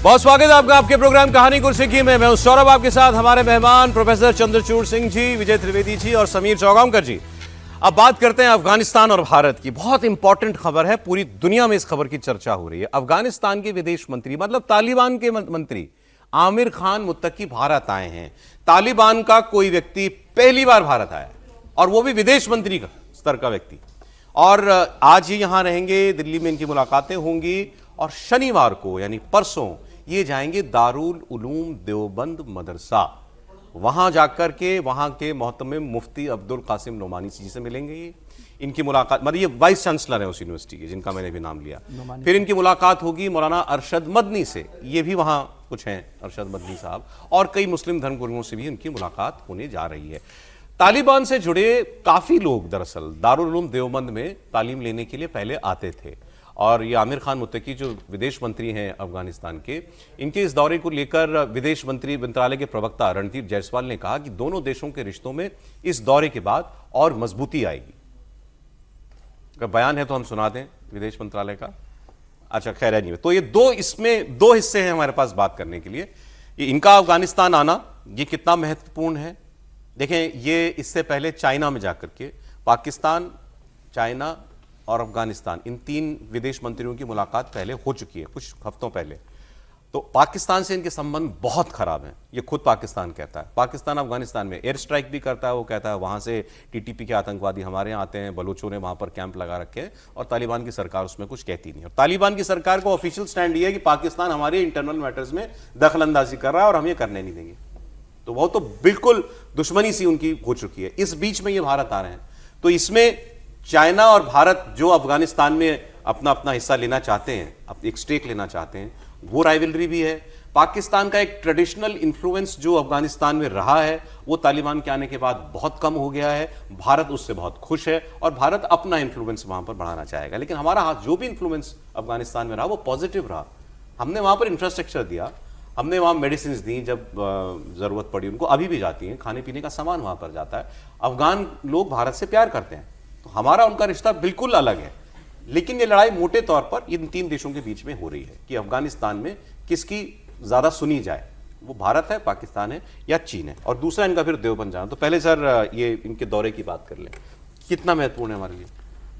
बहुत स्वागत है आपका आपके प्रोग्राम कहानी गुरसिक्की में। मैं हूं सौरभ, आपके साथ हमारे मेहमान प्रोफेसर चंद्रचूड़ सिंह जी, विजय त्रिवेदी जी और समीर चौगांवकर जी। अब बात करते हैं अफगानिस्तान और भारत की। बहुत इंपॉर्टेंट खबर है, पूरी दुनिया में इस खबर की चर्चा हो रही है। अफगानिस्तान के विदेश मंत्री, मतलब तालिबान के मंत्री आमिर खान मुत्तकी भारत आए हैं। तालिबान का कोई व्यक्ति पहली बार भारत आया और वो भी विदेश मंत्री का स्तर का व्यक्ति, और आज ही यहां रहेंगे, दिल्ली में इनकी मुलाकातें होंगी और शनिवार को यानी परसों ये जाएंगे दारुल उलूम देवबंद मदरसा। वहां जाकर के वहां के मोहतमिम मुफ्ती अब्दुल कासिम नोमानी जी से मिलेंगे। इनकी मुलाकात, मतलब ये वाइस चांसलर है उस यूनिवर्सिटी के जिनका मैंने भी नाम लिया। फिर इनकी मुलाकात होगी मौलाना अरशद मदनी से, ये भी वहां कुछ हैं अरशद मदनी साहब, और कई मुस्लिम धर्मगुरुओं से भी इनकी मुलाकात होने जा रही है। तालिबान से जुड़े काफी लोग दरअसल दारुल उलूम देवबंद में तालीम लेने के लिए पहले आते थे, और ये आमिर खान मुत्तकी जो विदेश मंत्री हैं अफगानिस्तान के, इनके इस दौरे को लेकर विदेश मंत्रालय के प्रवक्ता रणदीप जायसवाल ने कहा कि दोनों देशों के रिश्तों में इस दौरे के बाद और मजबूती आएगी। अगर बयान है तो हम सुना दें विदेश मंत्रालय का। अच्छा, खैर है नहीं। तो ये इसमें दो हिस्से हैं हमारे पास बात करने के लिए। ये इनका अफगानिस्तान आना ये कितना महत्वपूर्ण है। देखें, ये इससे पहले चाइना में जाकर के पाकिस्तान, चाइना और अफगानिस्तान, इन तीन विदेश मंत्रियों की मुलाकात पहले हो चुकी है कुछ हफ्तों पहले। तो पाकिस्तान से इनके संबंध बहुत खराब हैं, ये खुद पाकिस्तान कहता है। पाकिस्तान अफगानिस्तान में एयर स्ट्राइक भी करता है, वो कहता है वहां से टीटीपी के आतंकवादी हमारे यहाँ आते हैं, बलूचों ने वहां पर कैंप लगा रखे हैं, और तालिबान की सरकार उसमें कुछ कहती नहीं। और तालिबान की सरकार को ऑफिशियल स्टैंड ये है कि पाकिस्तान हमारे इंटरनल मैटर्स में दखल अंदाजी कर रहा है और हम ये करने नहीं देंगे। तो वो तो बिल्कुल दुश्मनी सी उनकी हो चुकी है। इस बीच में ये भारत आ रहे हैं, तो इसमें चाइना और भारत जो अफगानिस्तान में अपना अपना हिस्सा लेना चाहते हैं, एक स्टेक लेना चाहते हैं, वो राइवलरी भी है। पाकिस्तान का एक ट्रेडिशनल इन्फ्लुएंस जो अफगानिस्तान में रहा है वो तालिबान के आने के बाद बहुत कम हो गया है। भारत उससे बहुत खुश है और भारत अपना इन्फ्लुएंस वहां पर बढ़ाना चाहेगा। लेकिन हमारा हाथ जो भी इन्फ्लुएंस अफगानिस्तान में रहा वो पॉजिटिव रहा। हमने वहां पर इंफ्रास्ट्रक्चर दिया, हमने वहाँ मेडिसिन दी जब ज़रूरत पड़ी उनको, अभी भी जाती हैं, खाने पीने का सामान वहाँ पर जाता है। अफगान लोग भारत से प्यार करते हैं, तो हमारा उनका रिश्ता बिल्कुल अलग है। लेकिन ये लड़ाई मोटे तौर पर इन तीन देशों के बीच में हो रही है कि अफगानिस्तान में किसकी ज़्यादा सुनी जाए, वो भारत है, पाकिस्तान है या चीन है। और दूसरा इनका फिर देवबंद जाना। तो पहले सर ये इनके दौरे की बात कर लें, कितना महत्वपूर्ण है हमारे लिए?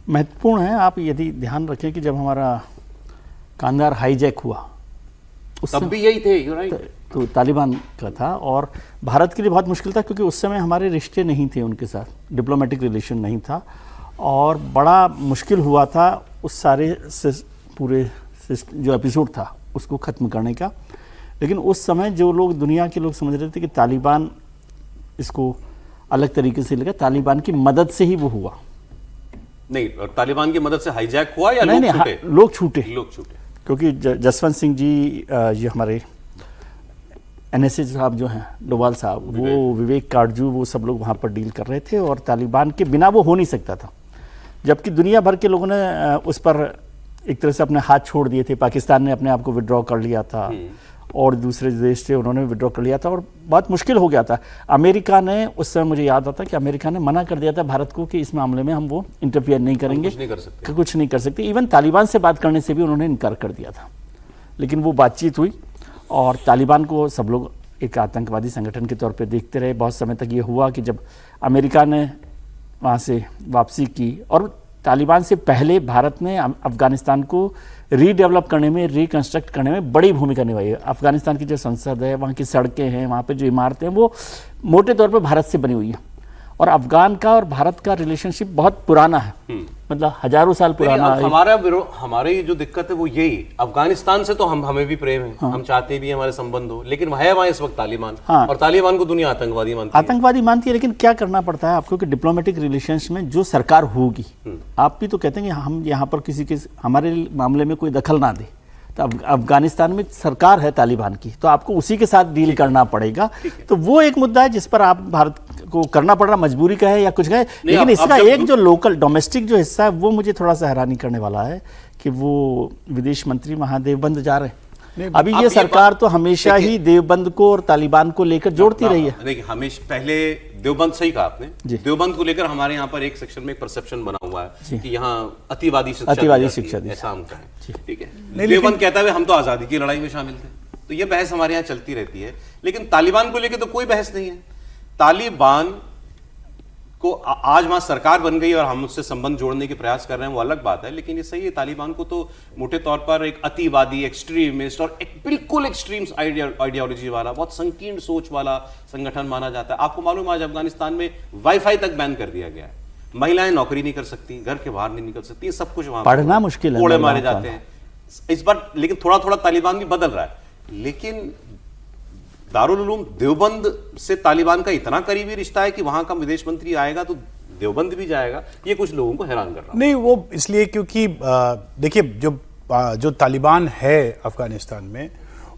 महत्वपूर्ण है। आप यदि ध्यान रखें कि जब हमारा कांधार हाईजैक हुआ तब भी यही थे, तो तालिबान का था, और भारत के लिए बहुत मुश्किल था क्योंकि उस समय हमारे रिश्ते नहीं थे उनके साथ, डिप्लोमेटिक रिलेशन नहीं था, और बड़ा मुश्किल हुआ था उस सारे पूरे जो एपिसोड था उसको ख़त्म करने का। लेकिन उस समय जो लोग, दुनिया के लोग समझ रहे थे कि तालिबान इसको अलग तरीके से लेगा, तालिबान की मदद से ही वो हुआ। नहीं, तालिबान की मदद से हाईजैक हुआ या नहीं, लोग छूटे, क्योंकि जसवंत सिंह जी, ये हमारे NSA साहब जो हैं, डोभाल साहब, वो विवेक काटजू, वो सब लोग वहाँ पर डील कर रहे थे, और तालिबान के बिना वो हो नहीं सकता था। जबकि दुनिया भर के लोगों ने उस पर एक तरह से अपने हाथ छोड़ दिए थे। पाकिस्तान ने अपने आप को विड्रॉ कर लिया था, और दूसरे देश से उन्होंने विड्रॉ कर लिया था, और बहुत मुश्किल हो गया था। अमेरिका ने उस समय, मुझे याद आता कि अमेरिका ने मना कर दिया था भारत को कि इस मामले में हम वो इंटरफियर नहीं करेंगे, कुछ नहीं कर सकते। इवन तालिबान से बात करने से भी उन्होंने इनकार कर दिया था। लेकिन वो बातचीत हुई, और तालिबान को सब लोग एक आतंकवादी संगठन के तौर पे देखते रहे। बहुत समय तक ये हुआ कि जब अमेरिका ने वहाँ से वापसी की, और तालिबान से पहले भारत ने अफगानिस्तान को रीडेवलप करने में, रिकन्स्ट्रक्ट करने में बड़ी भूमिका निभाई है। अफगानिस्तान की जो संसद है, वहाँ की सड़कें हैं, वहाँ पे जो इमारतें हैं, वो मोटे तौर पे भारत से बनी हुई है। और अफगान का और भारत का रिलेशनशिप बहुत पुराना है, मतलब हजारों साल पुराना है। हमारी जो दिक्कत है वो यही, अफगानिस्तान से तो हमें भी प्रेम है, हम चाहते भी हमारे संबंध हो, लेकिन है वहाँ इस वक्त तालिबान, और तालिबान को दुनिया आतंकवादी मानती है। लेकिन क्या करना पड़ता है आपको कि डिप्लोमेटिक रिलेशंस में जो सरकार होगी, आप भी तो कहते हैं कि हम यहाँ पर किसी के हमारे मामले में कोई दखल ना दे, तो अफगानिस्तान में सरकार है तालिबान की, तो आपको उसी के साथ डील करना पड़ेगा। तो वो एक मुद्दा है जिस पर आप भारत को करना पड़ रहा, मजबूरी का है या कुछ का है। लेकिन इसका एक जो लोकल डोमेस्टिक जो हिस्सा है वो मुझे थोड़ा सा हैरानी करने वाला है कि वो विदेश मंत्री वहाँ देवबंद जा रहे हैं। अभी ये सरकार तो हमेशा ही देवबंद को और तालिबान को लेकर जोड़ती रही है। देखिए, हमेशा पहले देवबंद, सही कहा आपने, देवबंद को लेकर हमारे यहाँ पर एक सेक्शन में एक परसेप्शन बना हुआ है कि यहाँ अतिवादी शिक्षा शिक्षा ऐसा हम कहें, ठीक है। देवबंद कहता है हम तो आजादी की लड़ाई में शामिल थे, तो ये बहस हमारे यहाँ चलती रहती है, लेकिन तालिबान को लेकर तो कोई बहस नहीं है। तालिबान को आज वहां सरकार बन गई और हम उससे संबंध जोड़ने के प्रयास कर रहे हैं, वो अलग बात है, लेकिन ये सही है, तालिबान को तो मोटे तौर पर एक अतिवादी, एक्सट्रीमिस्ट और एक बिल्कुल एक्सट्रीम आइडियोलॉजी वाला, बहुत संकीर्ण सोच वाला संगठन माना जाता है। आपको मालूम है आज अफगानिस्तान में वाईफाई तक बैन कर दिया गया है, महिलाएं नौकरी नहीं कर सकती, घर के बाहर नहीं निकल सकती, ये सब कुछ वहां पढ़ना मुश्किल है, कोड़े मारे जाते हैं इस बार। लेकिन थोड़ा थोड़ा तालिबान भी बदल रहा है, लेकिन दारुल उलूम देवबंद से तालिबान का इतना करीबी रिश्ता है कि वहां का विदेश मंत्री आएगा तो देवबंद भी जाएगा, ये कुछ लोगों को हैरान कर रहा है। नहीं, वो इसलिए क्योंकि देखिए जो तालिबान है अफगानिस्तान में,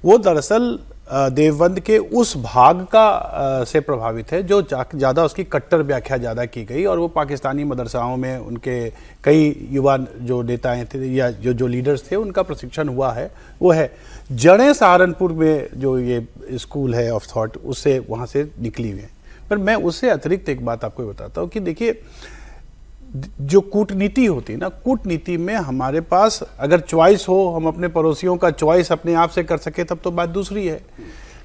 वो दरअसल देवबंद के उस भाग का से प्रभावित है जो ज़्यादा उसकी कट्टर व्याख्या ज़्यादा की गई, और वो पाकिस्तानी मदरसाओं में उनके कई युवा जो नेताएं थे या जो लीडर्स थे उनका प्रशिक्षण हुआ है, वो है। जड़ें सहारनपुर में जो ये स्कूल है ऑफ थॉट, उससे वहाँ से निकली हुई है। पर मैं उससे अतिरिक्त एक बात आपको बताता हूँ कि देखिए, जो कूटनीति होती है ना, कूटनीति में हमारे पास अगर चॉइस हो, हम अपने पड़ोसियों का चॉइस अपने आप से कर सके, तब तो बात दूसरी है,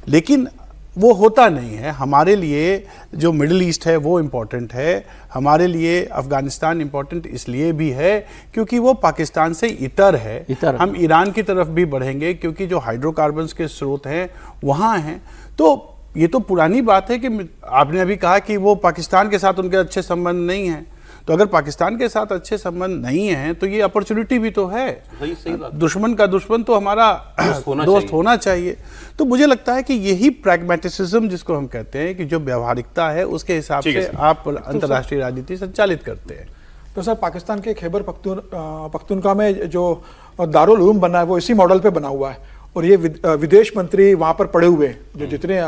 लेकिन वो होता नहीं है। हमारे लिए जो मिडिल ईस्ट है वो इम्पोर्टेंट है, हमारे लिए अफगानिस्तान इम्पोर्टेंट इसलिए भी है क्योंकि वो पाकिस्तान से इतर है। हम ईरान की तरफ भी बढ़ेंगे क्योंकि जो हाइड्रोकार्बन्स के स्रोत हैं वहाँ हैं। तो ये तो पुरानी बात है कि आपने अभी कहा कि वो पाकिस्तान के साथ उनके अच्छे संबंध नहीं हैं, तो अगर पाकिस्तान के साथ अच्छे संबंध नहीं हैं तो ये अपॉर्चुनिटी भी तो है। सही बात। दुश्मन का दुश्मन तो हमारा दोस्त होना चाहिए। तो मुझे लगता है कि यही प्रैग्मेटिसिज्म जिसको हम कहते हैं, कि जो व्यावहारिकता है उसके हिसाब से आप अंतर्राष्ट्रीय राजनीति संचालित करते हैं। तो सर, पाकिस्तान के खैबर पख्तूनख्वा में जो दारुल उलूम बना है वो इसी मॉडल पे बना हुआ है, और ये विदेश मंत्री वहाँ पर पड़े हुए, जो जितने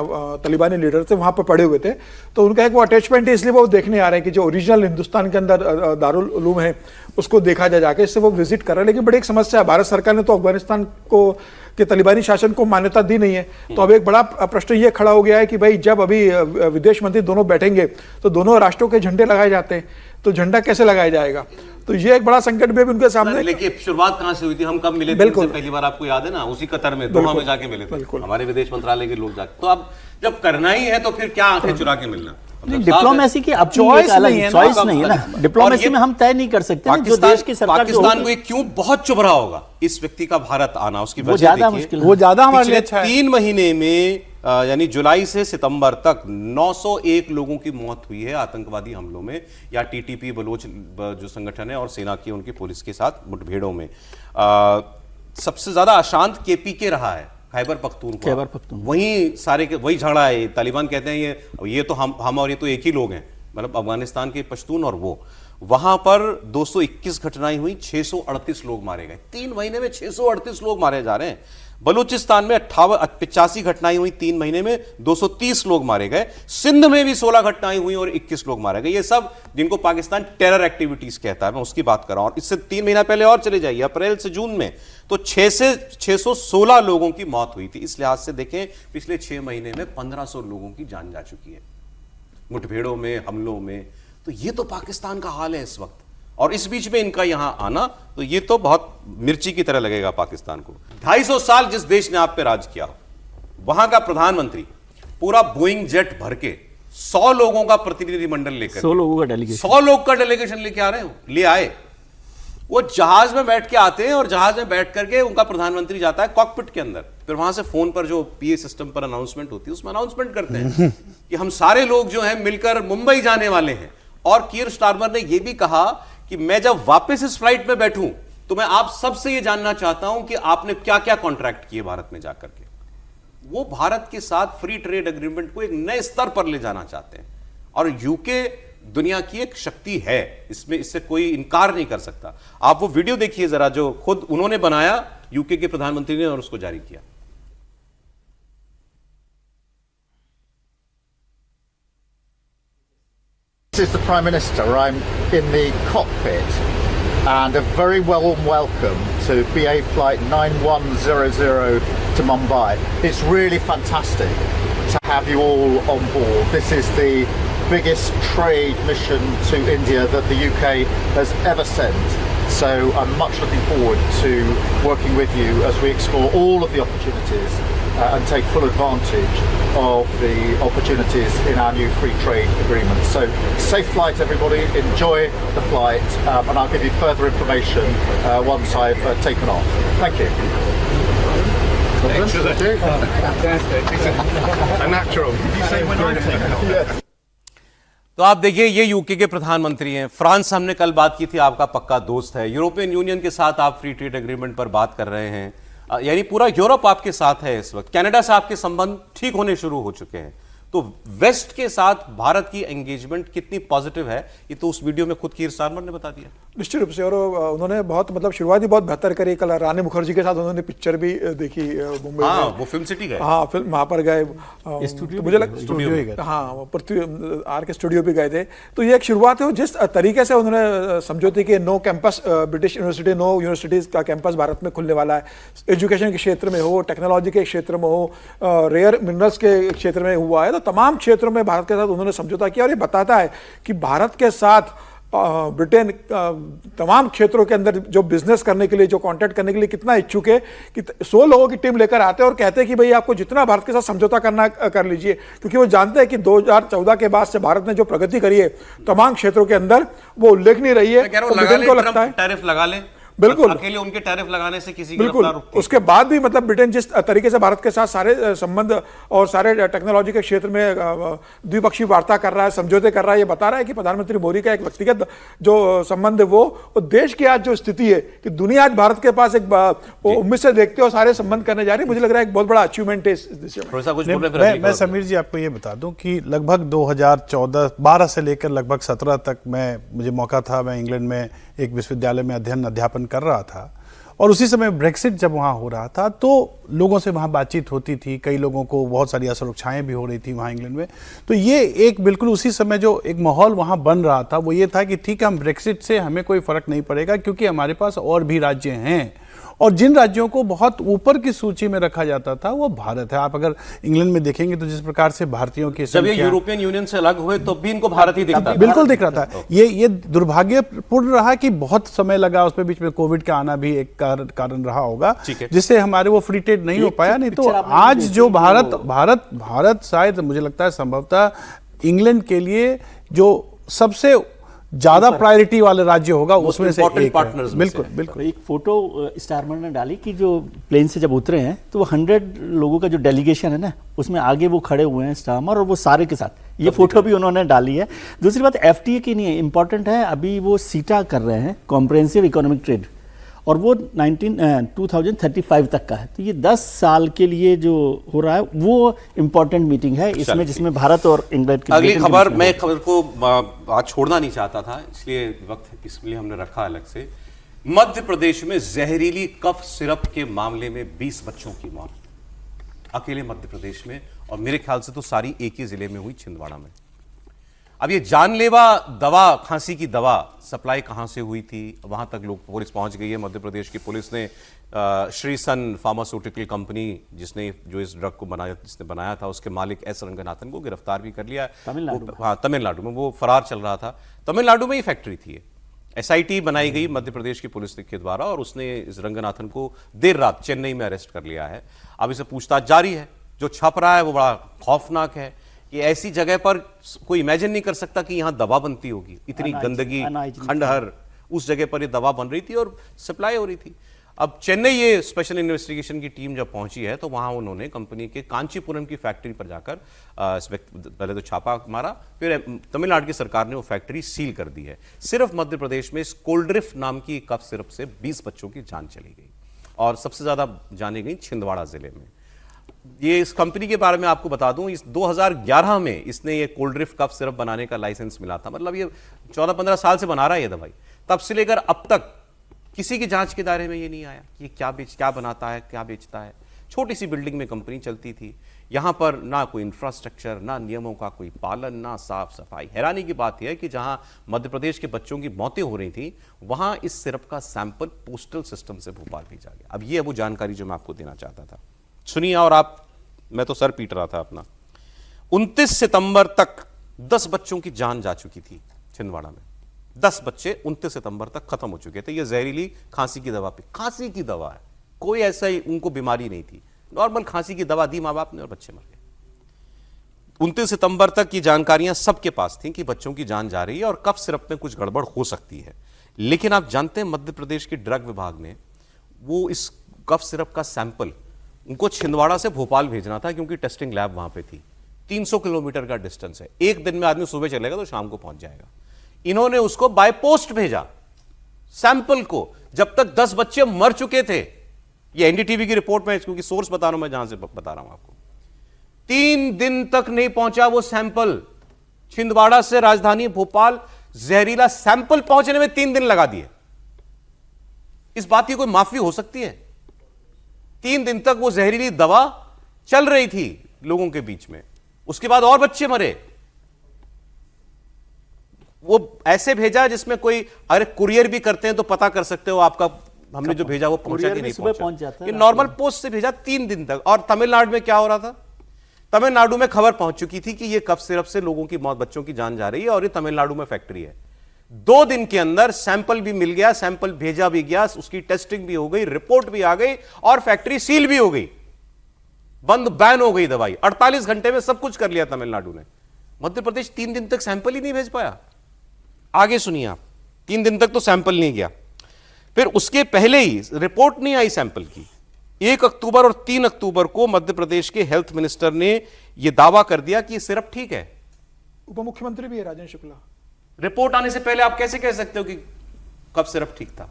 तालिबानी लीडर थे वहाँ पर पड़े हुए थे, तो उनका एक वो अटैचमेंट है, इसलिए वो देखने आ रहे हैं कि जो ओरिजिनल हिंदुस्तान के अंदर दारुल उलूम है उसको देखा जाके, इससे वो विजिट कर रहे हैं। लेकिन बड़ी एक समस्या है, भारत सरकार ने तो अफगानिस्तान को के तालिबानी शासन को मान्यता दी नहीं है। तो अब एक बड़ा प्रश्न ये खड़ा हो गया है कि भाई जब अभी विदेश मंत्री दोनों बैठेंगे तो दोनों राष्ट्रों के झंडे लगाए जाते हैं, तो झंडा कैसे लगाया जाएगा? तो ये एक बड़ा संकट भी उनके सामने। लेकिन शुरुआत कहां से हुई थी? हम कब मिले थे उनसे पहली बार, आपको याद है ना? उसी कतर में दोहा में जाके मिले थे, हमारे विदेश मंत्रालय के लोग जाके। तो अब जब करना ही है तो फिर क्या आंखें चुरा के मिलना? डिप्लोमेसी की अब चॉइस नहीं है ना, डिप्लोमेसी में हम तय नहीं कर सकते जो देश की सरकार। पाकिस्तान को क्यों बहुत चुभ रहा होगा इस व्यक्ति का भारत आना, उसकी वजह ज्यादा मुश्किल, वो ज्यादा हमारे लिए अच्छा है। 3 महीने में यानी जुलाई से सितंबर तक 901 लोगों की मौत हुई है आतंकवादी हमलों में, या टीटीपी बलोच जो संगठन है और सेना की उनकी पुलिस के साथ मुठभेड़ों में। सबसे ज्यादा अशांत केपीके रहा है, खैबर पख्तूनख्वा। वही झगड़ा है। तालिबान कहते हैं ये तो हम और ये तो एक ही लोग हैं, मतलब अफगानिस्तान के पश्तून और वो। वहां पर 221 घटनाएं हुई, 638 लोग मारे गए। 3 महीने में 638 लोग मारे जा रहे हैं। बलूचिस्तान में 85 घटनाएं हुई 3 महीने में, 230 लोग मारे गए। सिंध में भी 16 घटनाएं हुई और 21 लोग मारे गए। ये सब जिनको पाकिस्तान टेरर एक्टिविटीज कहता है, मैं उसकी बात कर रहा हूं। और इससे 3 महीना पहले और चले जाइए, अप्रैल से जून में तो 616 लोगों की मौत हुई थी। इस लिहाज से देखें, पिछले 6 महीने में 1500 लोगों की जान जा चुकी है मुठभेड़ों में, हमलों में। तो ये तो पाकिस्तान का हाल है इस वक्त, और इस बीच में इनका यहां आना, तो ये तो बहुत मिर्ची की तरह लगेगा पाकिस्तान को। 250 साल जिस देश ने आप पे राज किया, वहां का प्रधानमंत्री पूरा बोइंग जेट भर के 100 लोगों का प्रतिनिधिमंडल लेकर, 100 लोगों का डेलीगेशन, 100 लोग का डेलीगेशन लेके आ रहे हो, ले आए। वो जहाज में बैठ के आते हैं और जहाज में बैठ करके उनका प्रधानमंत्री जाता है कॉकपिट के अंदर, फिर वहां से फोन पर जो पीए सिस्टम पर अनाउंसमेंट होती है उसमें अनाउंसमेंट करते हैं कि हम सारे लोग जो हैं मिलकर मुंबई जाने वाले हैं। और कीर स्टारमर ने यह भी कहा कि मैं जब वापस इस फ्लाइट में बैठूं तो मैं आप सबसे यह जानना चाहता हूं कि आपने क्या क्या कॉन्ट्रैक्ट किए भारत में जाकर के। वो भारत के साथ फ्री ट्रेड एग्रीमेंट को एक नए स्तर पर ले जाना चाहते हैं, और यूके दुनिया की एक शक्ति है, इसमें इससे कोई इनकार नहीं कर सकता। आप वो वीडियो देखिए जरा जो खुद उन्होंने बनाया, यूके के प्रधानमंत्री ने, और उसको जारी किया। This is the Prime Minister. I'm in the cockpit, and a very warm welcome to BA Flight 9100 to Mumbai. It's really fantastic to have you all on board. This is the biggest trade mission to India that the UK has ever sent. So I'm much looking forward to working with you as we explore all of the opportunities and take full advantage of the opportunities in our new free trade agreement. So safe flight everybody, enjoy the flight, and I'll give you further information once I've taken off. Thank you. A natural. Did you say when I take off? Yes. तो आप देखिए ये UK के प्रधानमंत्री हैं, France से हमने कल बात की थी, आपका पक्का दोस्त है, यूरोपियन यूनियन के साथ आप फ्री ट्रेड एग्रीमेंट पर बात कर रहे हैं, यानी पूरा यूरोप आपके साथ है इस वक्त, कनाडा से आपके संबंध ठीक होने शुरू हो चुके हैं। तो वेस्ट के साथ भारत की एंगेजमेंट कितनी पॉजिटिव है ये तो उस वीडियो में खुद कीर स्टारमर ने बता दिया। निश्चित रूप से, और उन्होंने बहुत मतलब शुरुआत ही बहुत बेहतर करी। कल रानी मुखर्जी के साथ उन्होंने पिक्चर भी देखी मुंबई हाँ, में। वो फिल्म सिटी गए, हाँ फिल्म वहाँ पर गए, स्टूडियो तो मुझे लगा स्टूडियो ही गए। हाँ पृथ्वी आर के स्टूडियो भी गए थे। तो ये एक शुरुआत है, जिस तरीके से उन्होंने समझौते कि no campus, British university, no universities का कैंपस भारत में खुलने वाला है, एजुकेशन के क्षेत्र में हो, टेक्नोलॉजी के क्षेत्र में हो, रेयर मिनरल्स के क्षेत्र में हुआ है, तो तमाम क्षेत्रों में भारत के साथ उन्होंने समझौता किया। और ये बताता है कि भारत के साथ ब्रिटेन तमाम क्षेत्रों के अंदर जो बिजनेस करने के लिए, जो कॉन्टैक्ट करने के लिए कितना इच्छुक है कि 100 लोगों की टीम लेकर आते हैं और कहते हैं कि भाई आपको जितना भारत के साथ समझौता करना कर लीजिए, क्योंकि वो जानते हैं कि 2014 के बाद से भारत ने जो प्रगति करी है तमाम क्षेत्रों के अंदर वो उल्लेखनीय रही है। ब्रिटेन को लगता है टैरिफ लगा ले, बिल्कुल, अकेले उनके टैरिफ लगाने से किसी की बिल्कुल। उसके बाद भी मतलब ब्रिटेन जिस तरीके से भारत के साथ सारे संबंध और सारे टेक्नोलॉजी के क्षेत्र में द्विपक्षीय वार्ता कर रहा है, समझौते कर रहा है, ये बता रहा है कि प्रधानमंत्री मोदी का एक व्यक्तिगत जो संबंध है वो देश की आज जो स्थिति है कि दुनिया आज भारत के पास एक उम्मीद से देखते हो सारे संबंध करने जा रही है। मुझे लग रहा है एक बहुत बड़ा अचीवमेंट है इस दिशा में। मैं समीर जी आपको ये बता दूं कि लगभग 2014-12 से लेकर लगभग 17 तक मुझे मौका था, मैं इंग्लैंड में एक विश्वविद्यालय में अध्यापन कर रहा था, और उसी समय ब्रेक्सिट जब वहाँ हो रहा था तो लोगों से वहाँ बातचीत होती थी, कई लोगों को बहुत सारी असुरक्षाएं भी हो रही थी वहाँ इंग्लैंड में। तो ये एक बिल्कुल उसी समय जो एक माहौल वहाँ बन रहा था वो ये था कि ठीक है, हम ब्रेक्सिट से हमें कोई फर्क नहीं पड़ेगा क्योंकि हमारे पास और भी राज्य हैं, और जिन राज्यों को बहुत ऊपर की सूची में रखा जाता था वो भारत है। आप अगर इंग्लैंड में देखेंगे तो जिस प्रकार से भारतीयों की जब ये यूरोपियन यूनियन से अलग हुए तो भी इनको भारत ही दिखता, बिल्कुल दिख रहा था। ये दुर्भाग्यपूर्ण रहा कि बहुत समय लगा, उसमें बीच में कोविड का आना भी एक कारण रहा होगा जिससे हमारे वो फ्री ट्रेड नहीं हो पाया। नहीं तो आज जो भारत शायद मुझे लगता है संभवतः इंग्लैंड के लिए जो सबसे ज्यादा प्रायोरिटी वाले राज्य होगा उसमें से एक पार्टनर्स। बिल्कुल बिल्कुल। एक फोटो स्टारमर ने डाली कि जो प्लेन से जब उतरे हैं तो वो 100 लोगों का जो डेलीगेशन है ना, उसमें आगे वो खड़े हुए हैं स्टारमर, और वो सारे के साथ ये फोटो भी उन्होंने डाली है। दूसरी बात एफटीए की नहीं है, इंपॉर्टेंट है, अभी वो सीटा कर रहे हैं, कॉम्प्रिहेंसिव इकोनॉमिक ट्रेड, और वो 2035 तक का है। तो ये 10 साल के लिए जो हो रहा है वो इंपॉर्टेंट मीटिंग है इसमें, जिसमें भारत और इंग्लैंड की अगली खबर, मैं खबर को आज छोड़ना नहीं चाहता था, इसलिए वक्त इसलिए हमने रखा अलग से। मध्य प्रदेश में जहरीली कफ सिरप के मामले में 20 बच्चों की मौत, अकेले मध्य प्रदेश में, और मेरे ख्याल से तो सारी एक ही जिले में हुई, छिंदवाड़ा में। अब ये जानलेवा दवा, खांसी की दवा सप्लाई कहां से हुई थी, वहां तक लोग पुलिस पहुंच गई है। मध्य प्रदेश की पुलिस ने श्रीसन फार्मास्यूटिकल कंपनी जिसने जो इस ड्रग को बनाया था उसके मालिक एस रंगनाथन को गिरफ्तार भी कर लिया। तमिलनाडु में वो फरार चल रहा था। तमिलनाडु में ही फैक्ट्री थी, एसआईटी बनाई गई मध्य प्रदेश की पुलिस के द्वारा, और उसने इस रंगनाथन को देर रात चेन्नई में अरेस्ट कर लिया है। अब इसे पूछताछ जारी है। जो छप रहा है वो बड़ा खौफनाक है कि ऐसी जगह पर कोई इमेजिन नहीं कर सकता कि यहां दवा बनती होगी, इतनी गंदगी, खंडहर, उस जगह पर ये दवा बन रही थी और सप्लाई हो रही थी। अब चेन्नई ये स्पेशल इन्वेस्टिगेशन की टीम जब पहुंची है तो वहां उन्होंने कंपनी के कांचीपुरम की फैक्ट्री पर जाकर पहले तो छापा मारा, फिर तमिलनाडु की सरकार ने वो फैक्ट्री सील कर दी है। सिर्फ मध्य प्रदेश में इस कोल्ड्रिफ्ट नाम की कफ सिरप से 20 बच्चों की जान चली गई, और सबसे ज्यादा जाने गई छिंदवाड़ा जिले में। ये इस कंपनी के बारे में आपको बता दूं, इस 2011 में इसने ये कोल्ड्रिफ्ट कफ सिरप बनाने का लाइसेंस मिला था, मतलब ये 14-15 साल से बना रहा है ये दवाई। तब से लेकर अब तक किसी की जांच के दायरे में ये नहीं आया कि क्या बनाता है, क्या बेचता है। छोटी सी बिल्डिंग में कंपनी चलती थी, यहां पर ना कोई इंफ्रास्ट्रक्चर, ना नियमों का कोई पालन, ना साफ सफाई। हैरानी की बात यह है कि जहां मध्य प्रदेश के बच्चों की मौतें हो रही थी वहां इस सिरप का सैंपल पोस्टल सिस्टम से भोपाल भेजा गया। अब ये वो जानकारी जो मैं आपको देना चाहता था, सुनिए। और आप, मैं तो सर पीट रहा था अपना। 29 सितंबर तक 10 बच्चों की जान जा चुकी थी छिंदवाड़ा में। 10 बच्चे 29 सितंबर तक खत्म हो चुके थे। ये जहरीली खांसी की दवा पे, खांसी की दवा है, कोई ऐसा ही उनको बीमारी नहीं थी, नॉर्मल खांसी की दवा दी माँ बाप ने और बच्चे मर गए। 29 सितंबर तक की जानकारियां सबके पास थी कि बच्चों की जान जा रही है और कफ सिरप में कुछ गड़बड़ हो सकती है। लेकिन आप जानते हैं मध्य प्रदेश के ड्रग विभाग ने वो इस कफ सिरप का सैंपल उनको छिंदवाड़ा से भोपाल भेजना था, क्योंकि टेस्टिंग लैब वहां पे थी। 300 किलोमीटर का डिस्टेंस है, एक दिन में आदमी सुबह चलेगा तो शाम को पहुंच जाएगा। इन्होंने उसको बाय पोस्ट भेजा सैंपल को, जब तक 10 बच्चे मर चुके थे। ये एनडीटीवी की रिपोर्ट में, क्योंकि सोर्स बता रहा हूं मैं, जहां से बता रहा हूं आपको। 3 दिन तक नहीं पहुंचा वो सैंपल छिंदवाड़ा से राजधानी भोपाल। जहरीला सैंपल पहुंचने में 3 दिन लगा दिए। इस बात की कोई माफी हो सकती है? 3 दिन तक वो जहरीली दवा चल रही थी लोगों के बीच में, उसके बाद और बच्चे मरे। वो ऐसे भेजा जिसमें कोई, अरे कुरियर भी करते हैं तो पता कर सकते हो आपका, हमने जो भेजा वो पहुंचा कि नहीं पहुंचा। ये नॉर्मल पोस्ट से भेजा 3 दिन तक। और तमिलनाडु में क्या हो रहा था? तमिलनाडु में खबर पहुंच चुकी थी कि ये कफ सिरप से लोगों की मौत, बच्चों की जान जा रही है और ये तमिलनाडु में फैक्ट्री है। 2 दिन के अंदर सैंपल भी मिल गया, सैंपल भेजा भी गया, उसकी टेस्टिंग भी हो गई, रिपोर्ट भी आ गई और फैक्ट्री सील भी हो गई, बंद बैन हो गई दवाई। 48 घंटे में सब कुछ कर लिया तमिलनाडु ने। मध्य प्रदेश 3 दिन तक सैंपल ही नहीं भेज पाया। आगे सुनिए आप, 3 दिन तक तो सैंपल नहीं गया। फिर उसके पहले ही रिपोर्ट नहीं आई सैंपल की। 1 अक्टूबर और 3 अक्टूबर को मध्य प्रदेश के हेल्थ मिनिस्टर ने यह दावा कर दिया कि सिरप ठीक है। उप मुख्यमंत्री भी है राजेंद्र शुक्ला। रिपोर्ट आने से पहले आप कैसे कह सकते हो कि कब सिरप ठीक था?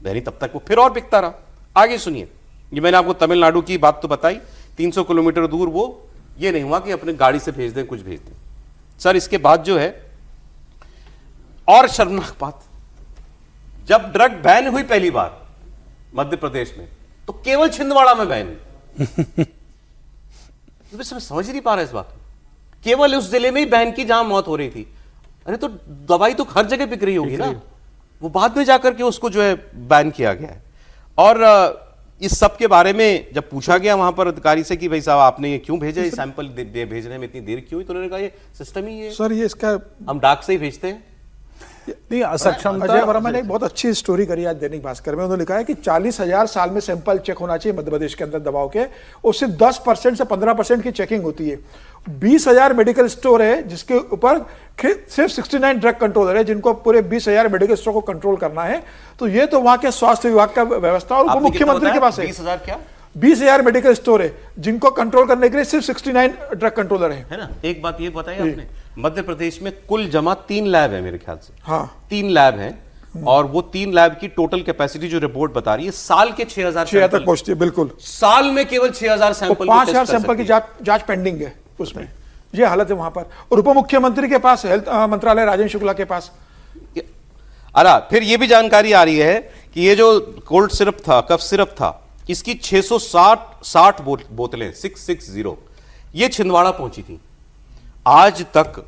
नहीं, तब तक वो फिर और बिकता रहा। आगे सुनिए, ये मैंने आपको तमिलनाडु की बात तो बताई, 300 किलोमीटर दूर वो, ये नहीं हुआ कि अपने गाड़ी से भेज दें, कुछ भेज दें। सर इसके बाद जो है और शर्मनाक बात, जब ड्रग बैन हुई पहली बार मध्य प्रदेश में, तो केवल छिंदवाड़ा में बैन हुई। तो मैं समझ नहीं पा रहा इस बात को। केवल उस जिले में ही बैन की जहां मौत हो रही थी। अरे तो दवाई तो हर जगह बिक रही होगी ना, वो बाद में जाकर के उसको जो है बैन किया गया है। और इस सब के बारे में जब पूछा गया वहां पर अधिकारी से कि भाई साहब आपने ये क्यों भेजा, ये सैंपल भेजने में इतनी देर क्यों हुई, तो उन्होंने कहा ये सिस्टम ही है सर, ये इसका हम डाक से ही भेजते हैं। नहीं, असक्षमता। अजय वर्मा ने एक बहुत अच्छी स्टोरी करी आज दैनिक भास्कर में। उन्होंने लिखा है कि 40,000 साल में सैंपल चेक होना चाहिए मध्य प्रदेश के अंदर दवाओं के, और सिर्फ 10% से 15% की चेकिंग होती है। 20,000 मेडिकल स्टोर है जिसके ऊपर सिर्फ 69 ड्रग कंट्रोलर है जिनको पूरे 20,000 मेडिकल स्टोर को कंट्रोल करना है। तो ये तो वहां के स्वास्थ्य विभाग का व्यवस्था और उप मुख्यमंत्री के पास है। 20,000 क्या? 20,000 मेडिकल स्टोर है जिनको कंट्रोल करने के लिए सिर्फ 69 ड्रग कंट्रोलर है ना। एक बात ये बताइए आपने, मध्य प्रदेश में कुल जमा 3 लैब है मेरे ख्याल से। हाँ, 3 लैब हैं और वो 3 लैब की टोटल कैपेसिटी जो रिपोर्ट बता रही है साल के 6,000 तक पहुंचती है। बिल्कुल, साल में केवल 6,000 सैंपल, 5,000 सैंपल की जांच पेंडिंग है उसमें। ये हालत है वहां पर। और उप मुख्यमंत्री के पास, हेल्थ मंत्रालय राजेंद्र शुक्ला के पास। अरे फिर ये भी जानकारी आ रही है कि ये जो कोल्ड सिरप था, कफ सिरप था, इसकी 660 बोतलें 660 ये छिंदवाड़ा पहुंची थी। आज तक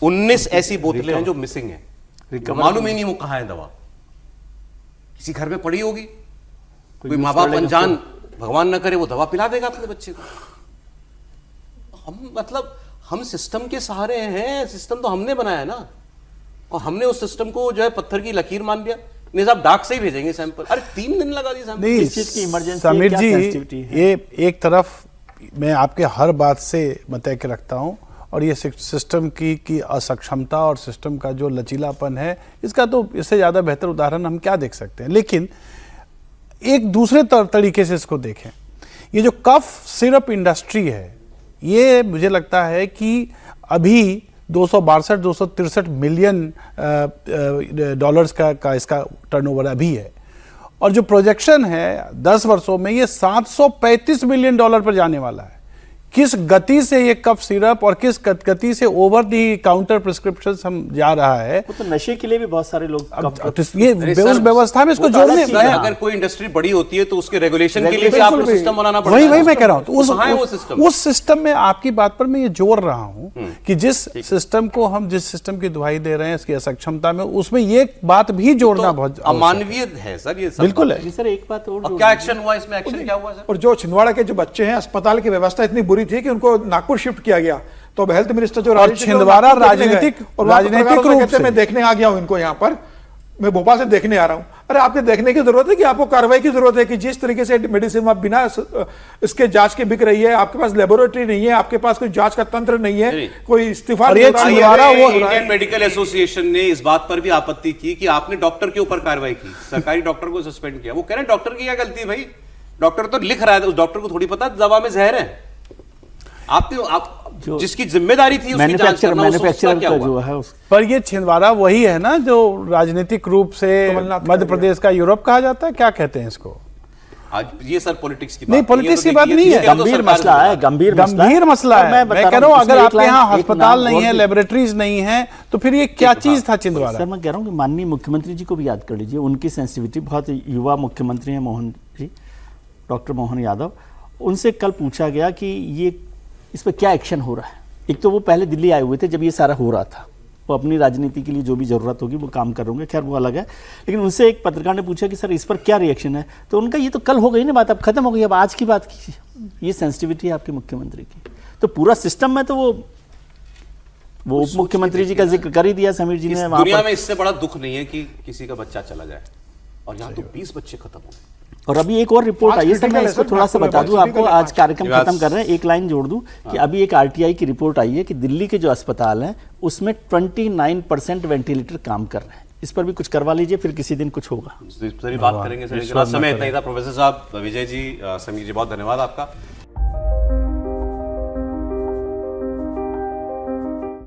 19 ऐसी बोतलें हैं जो मिसिंग है, मालूम ही नहीं वो कहां है दवा। किसी घर में पड़ी होगी, कोई माँ बाप अनजान, भगवान न करे, वो दवा पिला देगा अपने बच्चे को। हम सिस्टम के सहारे हैं, सिस्टम तो हमने बनाया ना, और हमने उस सिस्टम को जो है पत्थर की लकीर मान लिया। नहीं साहब, डाक से ही भेजेंगे सैंपल। अरे 3 दिन लगा दिए सैंपल। इस चीज की इमरजेंसी, समीर जी, है? ये एक तरफ मैं आपके हर बात से मत के रखता हूं, और ये सिस्टम की असक्षमता और सिस्टम का जो लचीलापन है, इसका तो इससे ज़्यादा बेहतर उदाहरण हम क्या देख सकते हैं। लेकिन एक दूसरे तरीके से इसको देखें, ये जो कफ सिरप इंडस्ट्री है, ये मुझे लगता है कि अभी 263 मिलियन डॉलर्स का इसका टर्नओवर अभी है, और जो प्रोजेक्शन है 10 वर्षों में ये 735 मिलियन डॉलर पर जाने वाला है। किस गति से ये कफ सिरप और किस गति से ओवर दी काउंटर प्रिस्क्रिप्शन हम जा रहा है, वो तो नशे के लिए भी बहुत सारे लोग ये व्यवस्था में इसको जोड़ने में। अगर कोई इंडस्ट्री बड़ी होती है तो उसके रेगुलेशन के लिए भी आपको सिस्टम बनाना पड़ता है। वही मैं कह रहा हूं, तो उस सिस्टम में आपकी बात पर मैं ये जोड़ रहा हूं कि जिस सिस्टम को हम जिस सिस्टम की दुहाई दे रहे हैं इसकी असक्षमता में, उसमें ये बात भी जोड़ना बहुत अमानवीय है सर। ये बिल्कुल है सर। एक बात और क्या एक्शन हुआ इसमें? एक्शन क्या हुआ सर? और जो छिंदवाड़ा के जो बच्चे हैं, अस्पताल की व्यवस्था इतनी बुरी थी कि उनको नागपुर शिफ्ट किया गया। तो अब हेल्थ मिनिस्टर जो छिंदवाड़ा राजनीतिक रूप में, मैं देखने आ गया हूं इनको, यहां पर मैं भोपाल से देखने आ रहा हूं। अरे आपके देखने की जरूरत है कि आपको कार्रवाई की जरूरत है कि जिस तरीके से मेडिसिन आप बिना इसके जांच के बिक रही है, आपके पास लेबोरेटरी नहीं है, आपके पास कोई जांच का तंत्र नहीं है, नहीं। कोई इस्तीफा और ये नहीं हो रहा है, छिंदवाड़ा ये वो- हो रहा है। इंडियन मेडिकल एसोसिएशन ने इस बात पर भी आपत्ति की कि आपने डॉक्टर के ऊपर कार्रवाई की, सरकारी डॉक्टर को सस्पेंड किया। वो कह रहे हैं डॉक्टर की क्या गलती है भाई, डॉक्टर तो लिख रहा है, उस डॉक्टर को थोड़ी पता दवा में जहर है। आप जिसकी जिम्मेदारी थी उसकी जांच करना, मैन्युफैक्चरर क्या का हुआ? जो है उस पर ये छिंदवाड़ा वही है ना जो राजनीतिक रूप से कमलनाथ का मध्य प्रदेश का यूरोप कहा जाता है, क्या कहते हैं इसको? आज ये सर पॉलिटिक्स की नहीं, बात पॉलिटिक्स ये की बात नहीं है। ये तो गंभीर सरकार मसला है, गंभीर मसला और है। बता मैं कह रहा रहा हूं हूं, अगर इसमें आपके एक यहाँ लाइन- एक अस्पताल नाम नहीं और है, भी- लेबोरेटरीज नहीं है, तो फिर ये क्या चीज था छिंदवाड़ा? सर मैं कह रहा हूँ कि माननीय मुख्यमंत्री जी को भी याद कर लीजिए, उनकी सेंसिटिविटी बहुत, युवा मुख्यमंत्री हैं मोहन जी, डॉक्टर मोहन यादव, उनसे कल पूछा गया कि ये इस पर क्या एक्शन हो रहा है। एक तो वो पहले दिल्ली आए हुए थे जब ये सारा हो रहा था, वो अपनी राजनीति के लिए जो भी जरूरत होगी वो काम कर होंगे, खैर वो अलग है। लेकिन उनसे एक पत्रकार ने पूछा कि सर इस पर क्या रिएक्शन है, तो उनका ये तो कल हो गई ना बात, अब खत्म हो गई, अब आज की बात कीजिए। ये सेंसिटिविटी है आपके मुख्यमंत्री की, तो पूरा सिस्टम में तो वो उप मुख्यमंत्री जी का जिक्र कर ही दिया समीर जी इस ने वहाँ दुनिया पर। में इससे बड़ा दुख नहीं है कि किसी का बच्चा चला जाए, और यहाँ तो 20 बच्चे खत्म हो गए। और अभी एक और रिपोर्ट आई है सर, मैं critical है इसको सर, थोड़ा सा मैं बता आपको दूं आपको, critical है, आज कार्यक्रम ये बात- खत्म कर रहे हैं, एक लाइन जोड़ दूं कि अभी एक आरटीआई की रिपोर्ट आई है कि दिल्ली के जो अस्पताल हैं उसमें 29% वेंटिलेटर काम कर रहे हैं। इस पर भी कुछ करवा लीजिए, फिर किसी दिन कुछ होगा। इस पर भी बात करेंगे सर, लेकिन आज समय इतना ही था। प्रोफेसर साहब, विजय जी, समीर जी, बहुत धन्यवाद आपका।